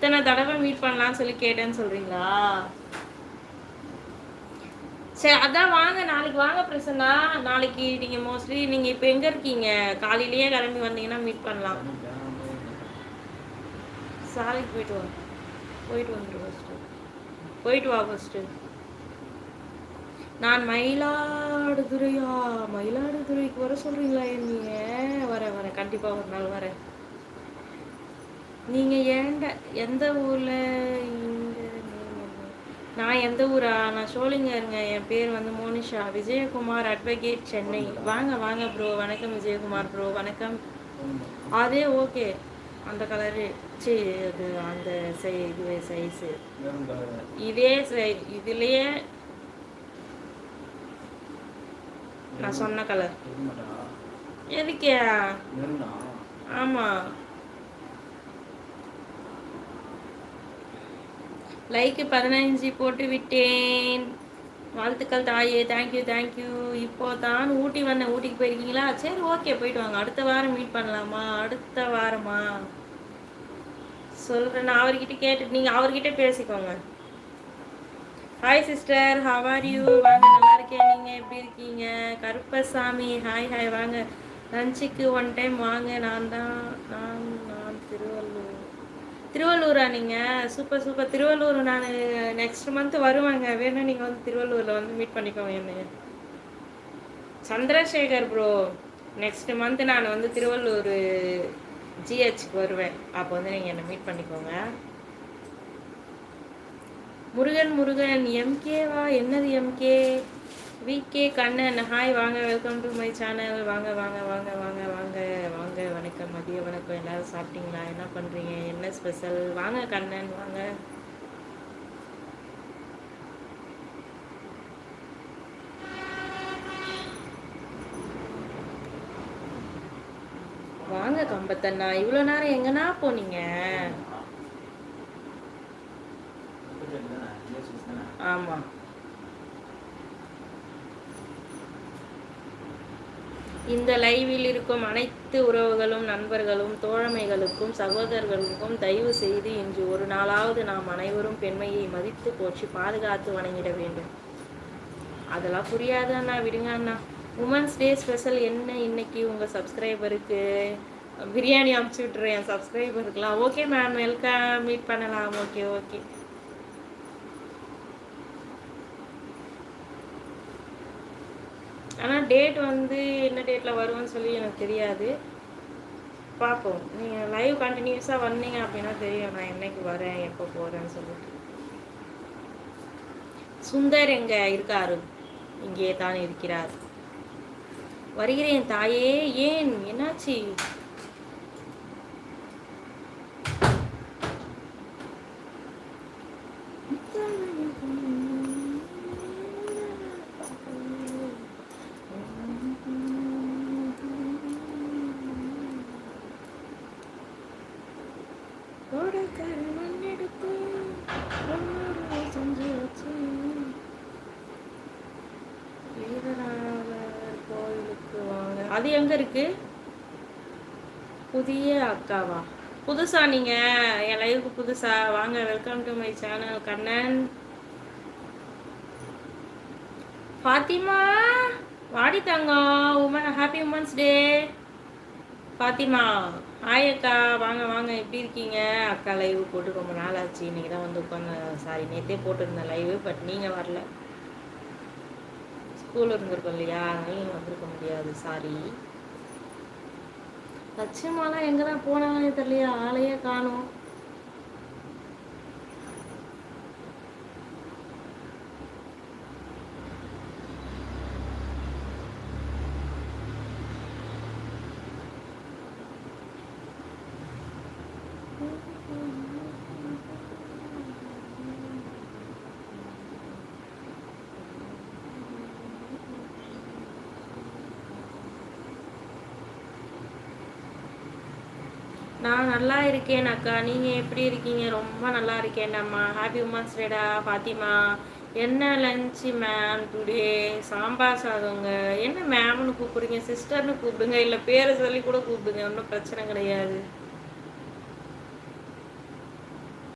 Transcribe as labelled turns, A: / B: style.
A: எத்தனை தடவை மீட் பண்ணலாம்னு சொல்லி கேட்டேன்னு சொல்றீங்களா? சரி அதான் வாங்க, நாளைக்கு வாங்க பிரசன்னா. நாளைக்கு நீங்க மோஸ்ட்லி நீங்க இப்போ எங்க இருக்கீங்க? காலையிலேயே கிளம்பி வந்தீங்கன்னா மீட் பண்ணலாம். சாலைக்கு போயிட்டு வா, போயிட்டு வந்துடு ஃபஸ்ட்டு, போயிட்டு வா ஃபஸ்ட்டு. நான் மயிலாடுதுறையா? மயிலாடுதுறைக்கு வர சொல்றீங்களா நீங்க? வரேன் வரேன், கண்டிப்பா ஒரு நாள் வரேன். நீங்க ஏண்ட எந்த ஊர்ல? இங்க நான் எந்த ஊரா? நான் சோழிங்கருங்க. என் பேர் வந்து மோனிஷா விஜயகுமார், அட்வொகேட், சென்னை. வாங்க வாங்க ப்ரோ. வணக்கம் விஜயகுமார் ப்ரோ, வணக்கம். அதே ஓகே, அந்த கலரு. சரி, அது அந்த இதுவே சைஸு இதே இதுலயே நான் சொன்ன கலர். எதுக்கே? ஆமா, லைக்கு 15 போட்டு விட்டேன். வாழ்த்துக்கள் தாயே. Thank you thank you. இப்போ தான் ஊட்டி வந்தேன். ஊட்டிக்கு போயிருக்கீங்களா? சரி ஓகே, போயிட்டு வாங்க. அடுத்த வாரம் மீட் பண்ணலாமா? அடுத்த வாரமா சொல்கிறேன். நான் அவர்கிட்ட கேட்டு நீங்கள் அவர்கிட்ட பேசிக்கோங்க. Hi sister, how are you? வாங்க, நல்லா இருக்கேன். நீங்கள் எப்படி இருக்கீங்க? Karuppasamy hi hi. வாங்க லஞ்சுக்கு ஒன் டைம் வாங்க. நான் திருவள்ளூரா நீங்கள்? Super super. திருவள்ளூர் நான் நெக்ஸ்ட் மந்த் வருவாங்க. வேணா நீங்கள் வந்து திருவள்ளூரில் வந்து மீட் பண்ணிக்கோங்க என்ன. சந்திரசேகர் ப்ரோ, நெக்ஸ்ட் மந்த் நான் வந்து திருவள்ளூர் ஜிஹெச்க்கு வருவேன். அப்போ வந்து நீங்கள் என்னை மீட் பண்ணிக்கோங்க. முருகன் முருகன் எம்கேவா? என்னது எம்கே? VK Kannan hi. வாங்க, வெல்கம் டு மை சேனல். வாங்க வாங்க வாங்க வாங்க வாங்க வாங்க. வணக்கம், மதிய வணக்கம். எல்லாரும் சாப்பிட்டீங்களா? என்ன பண்ணுறீங்க? என்ன ஸ்பெஷல்? வாங்க கண்ணன் வாங்க. வாங்க கம்பத்தண்ணா. இவ்வளோ நேரம் எங்கன்னா போனீங்க? ஆமாம், இந்த லைவில் இருக்கும் அனைத்து உறவுகளும், நண்பர்களும், தோழமைகளுக்கும், சகோதரர்களுக்கும் தயவு செய்து இன்று ஒரு நாளாவது நாம் அனைவரும் பெண்மையை மதித்து போற்றி பாதுகாத்து வணங்கிட வேண்டும். அதெல்லாம் புரியாது அண்ணா, விடுங்க அண்ணா. உமன்ஸ் டே ஸ்பெஷல் என்ன இன்னைக்கு உங்கள் சப்ஸ்கிரைபருக்கு? பிரியாணி அமுச்சு விட்டுறேன் என் சப்ஸ்கிரைபருக்குலாம். ஓகே மேம், வெல்கம், மீட் பண்ணலாம். Okay okay. ஆனால் டேட் வந்து என்ன டேட்டில் வருவோன்னு சொல்லி எனக்கு தெரியாது. பார்ப்போம். நீங்கள் லைவ் கண்டினியூஸாக வந்தீங்க அப்படின்னா தெரியும் நான் என்னைக்கு வரேன், எப்போ போகிறேன்னு சொல்லிட்டு. சுந்தர் எங்கே இருக்காரு? இங்கே தான் இருக்கிறார். வருகிறேன் தாயே. ஏன், என்னாச்சு? அது எங்க இருக்கு? புதிய அக்காவா? புதுசா நீங்க? என் லைவுக்கு புதுசா? வாங்க, welcome to my channel. Kannan, Fathima வாடி தங்கம். Woman happy women's day. Fathima hi அக்கா. வாங்க வாங்க, எப்படி இருக்கீங்க? அக்கா லைவ் போட்டு ரொம்ப நாள் ஆச்சு. இன்னைக்கு தான் வந்து உட்காந்து, சாரி நேற்றே போட்டிருந்தேன் லைவ், பட் நீங்கள் வரல. ஸ்கூல் இருந்திருக்கோம் இல்லையா, அதனால நீங்கள் வந்திருக்க முடியாது, சாரி. லட்சுமாலாம் எங்கே தான் போனாங்கன்னே தெரியலையா, ஆளையே காணும். நான் நல்லா இருக்கேன் அக்கா, நீங்கள் எப்படி இருக்கீங்க? ரொம்ப நல்லா இருக்கேன் அம்மா. Happy women's day Fatima. என்ன லஞ்சு மேம் டுடே? சாம்பார் சாதங்க. என்ன மேம்னு கூப்பிடுங்க, சிஸ்டர்னு கூப்பிடுங்க, இல்லை பேரை சொல்லி கூட கூப்பிடுங்க, ஒன்றும் பிரச்சனை கிடையாது.